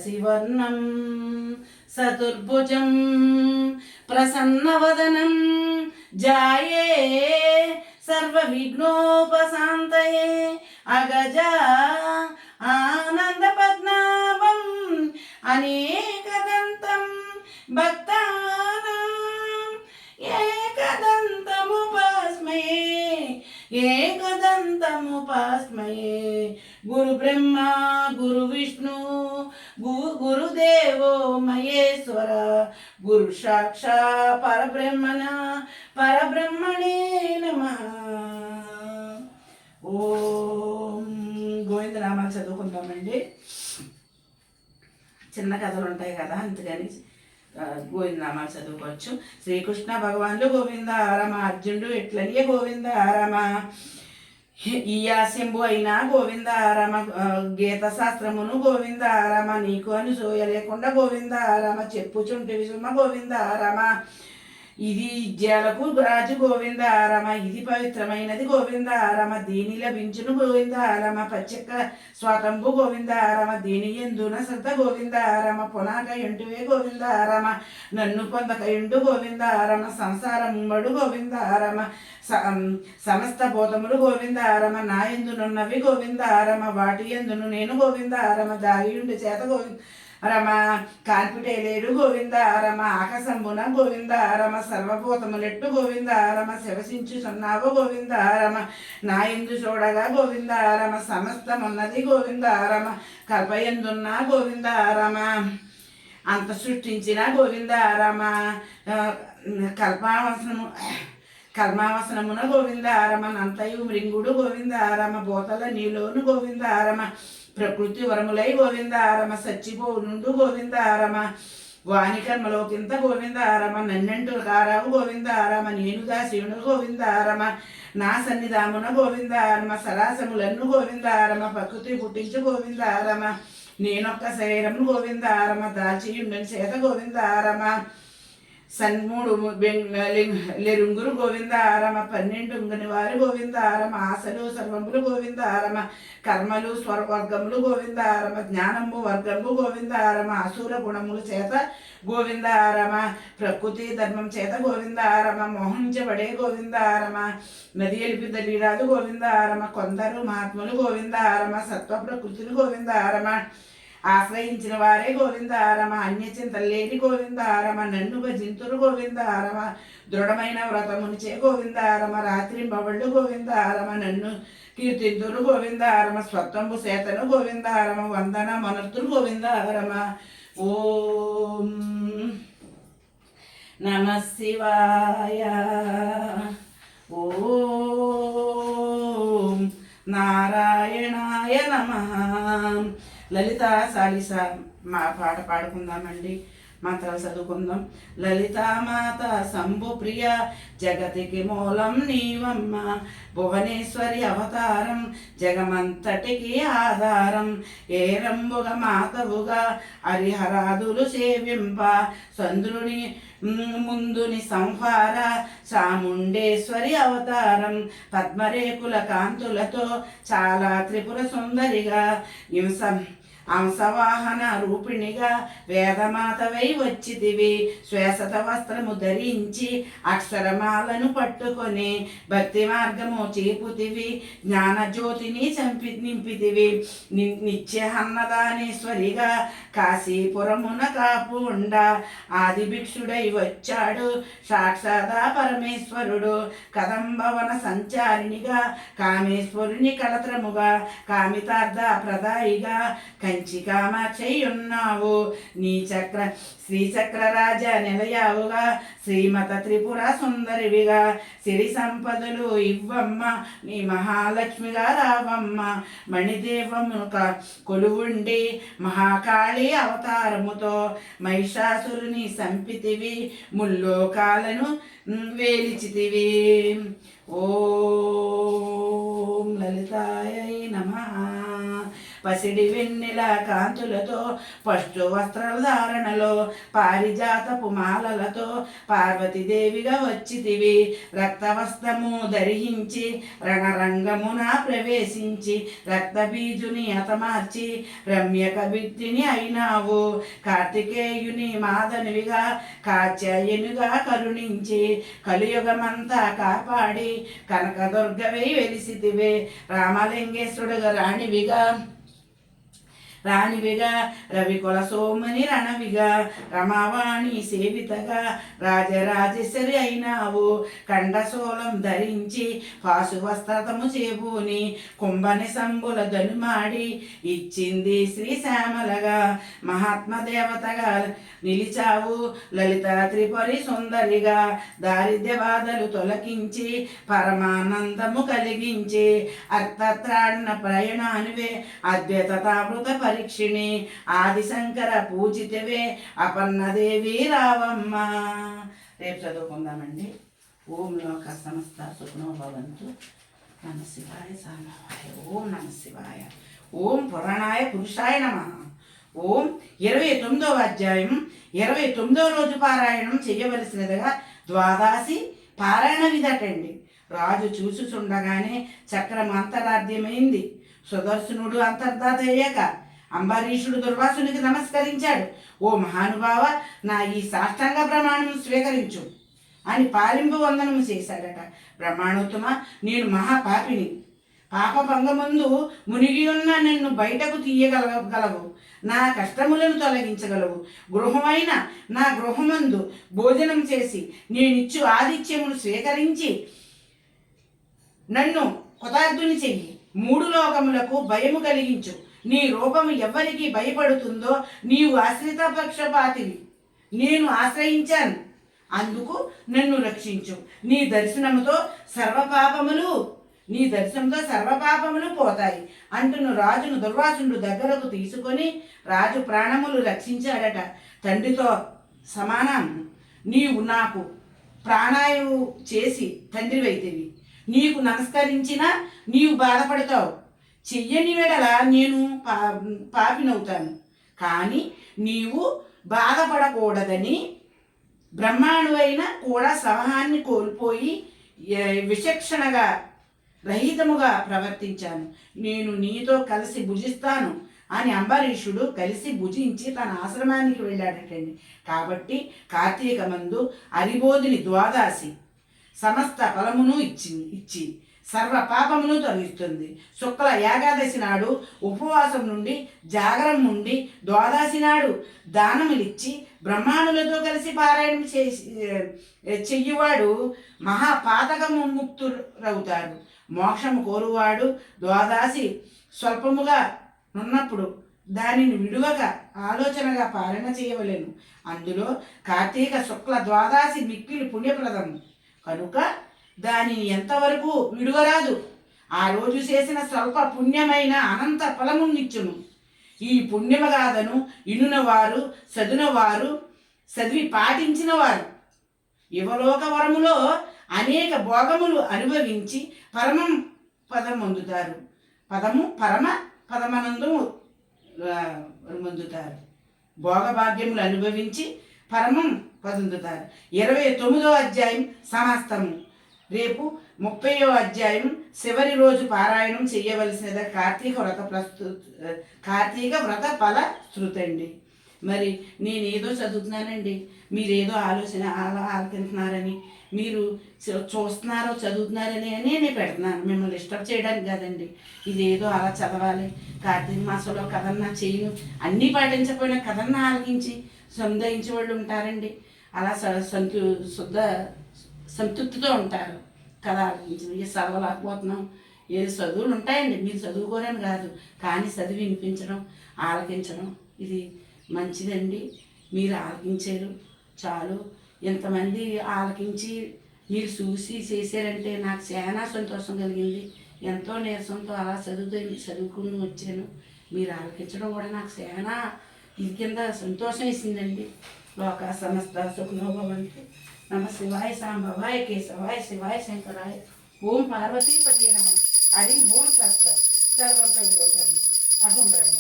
శశివర్ణం చతుర్భుజం ప్రసన్నవదనం జాయే సర్వవిఘ్నోపశాంతయే అగజా ఆనందపద్మనాభం అనేకదంతం భక్తానాం ఏకదంతముపాస్మయే గురు బ్రహ్మ గురు విష్ణు గురుదేవో మహేశ్వర గురు సాక్షా పరబ్రహ్మణే నమః. ఓం గోవిందనామాలు చదువుకుందామండి. చిన్న కథలు ఉంటాయి కదా, అందుకని గోవిందనామాలు చదువుకోవచ్చు. శ్రీకృష్ణ భగవానులు గోవింద రమ, అర్జునుడు ఎట్లనియే గోవింద రమ, ఈయాస్యంబు అయినా గోవింద రమ, గీత శాస్త్రమును గోవింద రమ, నీకు అని సోయ లేకుండా గోవింద రమ, చెప్పుచుంటివి సుమ గోవింద రమ, ఇది విద్యలకు రాజు గోవిందారమ, ఇది పవిత్రమైనది గోవిందారమ, దీని లభించును గోవిందారమ, పచ్చక్క స్వాతంబు గోవిందారమ, దీని ఎందున శ్రద్ధ గోవిందారమ, పునాక ఎంటువే గోవిందారమ, నన్ను పొందకయుండు గోవిందారమ, సంసారముమ్మడు గోవిందారమ, సమస్త భూతములు గోవిందారమ, నా ఎందునున్నవి గోవిందారమ, వాటి ఎందును నేను గోవిందారమ, దాగియుండి చేత రమ, కాల్పిటేలేడు గోవిందారమ, ఆకాశంబున గోవిందారమ, సర్వభూతములెట్టు గోవిందారమ, శివసించుచున్నావు గోవిందారమ, నా ఎందు చూడగా గోవిందారమ, సమస్తమున్నది గోవిందారమ, కల్పయందున్న గోవిందారమ, అంత సృష్టించిన గోవిందారమ, కల్మావసనమున గోవిందారమ, నంతయు మృంగుడు గోవిందారమ, భూతల నీలోను గోవిందారమ, ప్రకృతి వరములై గోవిందారమ, సచ్చిపోనుండు గోవిందారమ, వాణి కర్మలోకింత గోవిందారమ, నన్నెంటు కారావు గోవిందారమ, నేను దాశివుడు గోవిందారమ, నా సన్నిధామున గోవిందారమ, సరాసములను గోవిందారమ, ప్రకృతి పుట్టించు గోవిందారమ, నేనొక్క శరీరము గోవిందారమ, దాచియుండని చేత గోవిందారమ, సన్మూడు లెరుంగురు గోవిందారమ, 12 వారు గోవిందారమ, ఆశలు సర్వములు గోవిందారమ, కర్మలు స్వర్వర్గములు గోవిందారమ, జ్ఞానము వర్గము గోవిందారమ, అసూర గుణములు చేత గోవిందారమ, ప్రకృతి ధర్మం చేత గోవిందారమ, మోహించబడే గోవిందారమ, నది ఎలిపి దళిరాదు గోవిందారమ, కొందరు మహాత్ములు గోవిందారమ, సత్వ ప్రకృతులు గోవిందారమ, ఆశ్రయించిన వారే గోవిందారమ, అన్యచింతలేని గోవిందారమ, నన్ను భజింతురు గోవిందారమ, దృఢమైన వ్రతమునిచే గోవిందారమ, రాత్రి బవళ్ళు గోవిందారమ, నన్ను కీర్తింతురు గోవిందారమ, స్వత్వంబు సేతను గోవిందారమ, వందన మనర్తులు గోవిందారమ. ఓం నమః శివాయ. ఓం నారాయణాయ నమః. లలితా సాలిస మా పాట పాడుకుందామండి, మంత్రాలు చదువుకుందాం. లలితామాత శంభు ప్రియ జగతికి మూలం నీవమ్మ, భువనేశ్వరి అవతారం జగమంతటికి ఆధారం, ఏరంబుగా మాతవుగా హరిహరాదులు సేవింప, చంద్రుని ముందుని సంహార చాముండేశ్వరి అవతారం, పద్మరేకుల కాంతులతో చాలా త్రిపుర సుందరిగా అంశవాహన రూపిణిగా వేదమాతవై వచ్చితివి, శ్వేసత వస్త్రము ధరించి అక్షరమాలను పట్టుకొని భక్తి మార్గము చేపుతివి, జ్ఞానజ్యోతిని నింపితివి, నిత్య అన్నదానేశ్వరిగా కాశీపురమున కాపు ఉండ ఆది భిక్షుడై వచ్చాడు సాక్షాదా పరమేశ్వరుడు, కదంబవన సంచారినిగా కామేశ్వరుని కళత్రముగా కామితార్థ ప్రదాయిగా కంచి కామాక్షి ఉన్నావు, నీ శ్రీచక్ర రాజ నిలయావుగా శ్రీమత త్రిపుర సుందరివిగా, సిరి సంపదలు ఇవ్వమ్మ నీ మహాలక్ష్మిగా రావమ్మ, మణిదేవము కొలువుండి మహాకాళి అవతారముతో మహిషాసురుని సంపితివి, ముల్లోకాలను వేలిచితివి. ఓం లలితాయ నమః. పసిడి వెన్నెల కాంతులతో పష్టు వస్త్రాల ధారణలో పారిజాతపు మాలలతో పార్వతీదేవిగా వచ్చితివి. రక్తవస్త్రము ధరించి రణరంగమున ప్రవేశించి రక్తబీజుని హతమార్చి రమ్యక విద్యుని అయినావు. కార్తికేయుని మాదనువిగా కాత్యాయనుగా కరుణించి కలియుగమంతా కాపాడి కనకదుర్గవై వెలిసితివే. రామలింగేశ్వరుడుగా రాణివిగా రవికుల సోమని రణవిగా రమావాణి సేవితగా రాజరాజేశ్వరి అయినావు. కండశూలం ధరించి పాశువస్త్రము చేబూని కుంభని సంబుల ధనుమాడి ఇచ్చింది శ్రీశ్యామలగా మహాత్మదేవతగా నిలిచావు. లలిత త్రిపురి సుందరిగా దారిద్ర్య బాధలు తొలగించి పరమానందము కలిగించి అర్థత్రాడిన ప్రయాణానివే అద్వైతామృత పరీక్షిణి ఆదిశంకర పూజితవే అపర్ణదేవి రావమ్మ. రేపు చదువుకుందామండి. ఓం లోక సమస్త సుఖనో భవంతు. నమ శివాయ సాంబవాయ. ఓం నమ శివాయ. ఓం పురాణాయ పురుషాయ నమః. ఓం 29వ అధ్యాయం 29వ రోజు పారాయణం చేయవలసినదిగా ద్వాదశి పారాయణ విధటండి. రాజు చూసుచుండగానే చక్రం అంతరార్థ్యమైంది. సుదర్శనుడు అంతర్ధాత అయ్యాక అంబరీషుడు దుర్వాసునికి నమస్కరించాడు. ఓ మహానుభావ, నా ఈ సాష్టాంగ ప్రమాణం స్వీకరించు అని పాలింపు వందనము చేశాడట. బ్రహ్మాణోత్తమ, నేను మహాపాపిని. పాపభంగమందు మునిగి ఉన్న నిన్ను బయటకు తీయగలగలవు, నా కష్టములను తొలగించగలవు. గృహమైన నా గృహమందు భోజనం చేసి నేనిచ్చు ఆతిథ్యమును స్వీకరించి నన్ను కృతార్థుని చెయ్యి. 3 లోకములకు భయము కలిగించు. నీ రూపము ఎవరికి భయపడుతుందో నీవు ఆశ్రిత పక్షపాతివి. నేను ఆశ్రయించాను, అందుకు నన్ను రక్షించు. నీ దర్శనముతో సర్వపాపములు పోతాయి అంటును రాజును దుర్వాసుడు దగ్గరకు తీసుకొని రాజు ప్రాణములు రక్షించాడట. తండ్రితో సమానం నీవు నాకు ప్రాణాయువు చేసి తండ్రివైతివి. నీకు నమస్కరించినా నీవు బాధపడతావు. చెయ్యని వెడల నేను పాపినవుతాను. కానీ నీవు బాధపడకూడదని బ్రహ్మాండువైన కూడా సమహాన్ని కోల్పోయి విచక్షణగా రహితముగా ప్రవర్తించాను. నేను నీతో కలిసి భుజిస్తాను అని అంబరీషుడు కలిసి భుజించి తన ఆశ్రమానికి వెళ్ళాడటండి. కాబట్టి కార్తీక మందు అరిబోధిని ద్వాదశి సమస్త ఫలమును ఇచ్చి సర్వ పాపమును తొలగిస్తుంది. శుక్ల ఏకాదశి నాడు ఉపవాసం నుండి జాగరం నుండి ద్వాదశి నాడు దానములిచ్చి బ్రహ్మాణులతో కలిసి పారాయణం చెయ్యువాడు మహాపాతకము ముక్తురవుతాడు. మోక్షము కోరువాడు ద్వాదశి స్వల్పముగా ఉన్నప్పుడు దానిని విడువక ఆలోచనగా పాలన చేయవలెను. అందులో కార్తీక శుక్ల ద్వాదశి మిక్కిలి పుణ్యప్రదము కనుక దానిని ఎంతవరకు విడువరాదు. ఆ రోజు చేసిన స్వల్ప పుణ్యమైన అనంత ఫలమునిచ్చును. ఈ పుణ్యమగాథను ఇనునవారు చదునవారు చదివి పాటించిన వారు యువలోక వరములో అనేక భోగములు అనుభవించి పరమ పదమనందు పొందుతారు. భోగభాగ్యములు అనుభవించి పరమం పొందుతారు. 29వ అధ్యాయం సమస్తము. రేపు 30వ అధ్యాయం చివరి రోజు పారాయణం చేయవలసినది కార్తీక వ్రత ఫల శృతండి. మరి నేనేదో చదువుతున్నానండి, మీరేదో ఆలోచింటున్నారని, మీరు చూస్తున్నారో చదువుతున్నారని నేను పెడుతున్నాను. మిమ్మల్ని డిస్టర్బ్ చేయడానికి కాదండి. ఇదేదో అలా చదవాలి, కార్తీక మాసంలో కథన్నా చేయను, అన్నీ పాటించకపోయినా కథన్నా ఆలకించి సందయించే వాళ్ళు ఉంటారండి. అలా సంతృప్తితో ఉంటారు కదా. చదవలేకపోతున్నాం, ఏది చదువులు ఉంటాయండి, మీరు చదువుకోరని కాదు, కానీ చదివి వినిపించడం ఆలకించడం ఇది మంచిదండి. మీరు ఆలకించారు చాలు. ఎంతమంది ఆలకించి మీరు చూసి చేశారంటే నాకు చాలా సంతోషం కలిగింది. ఎంతో నీరసంతో అలా చదువుకుని వచ్చాను. మీరు ఆలకించడం కూడా నాకు చాలా ఇది కింద సంతోషం వేసిందండి. లోక సమస్త సుఖనో భవంతు. నమ శివాయ సాంబవాయ కేశవాయ శివాయ శంకరాయ. ఓం పార్వతీపతి నమః. హరి ఓం తత్సత్. సర్వం కలుగు బ్రహ్మ. అహం బ్రహ్మ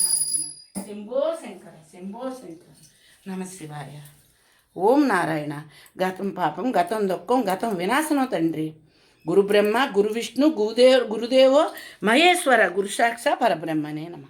నారాయణ. శంభో శంకర, శంభో శంకర. నమ శివాయ. ఓం నారాయణ. గతం పాపం, గతం దుఃఖం, గతం వినాశనం తండ్రి. గురు బ్రహ్మ, గురు విష్ణు, గురుదేవో మహేశ్వర, గురు సాక్ష పరబ్రహ్మనే నమ.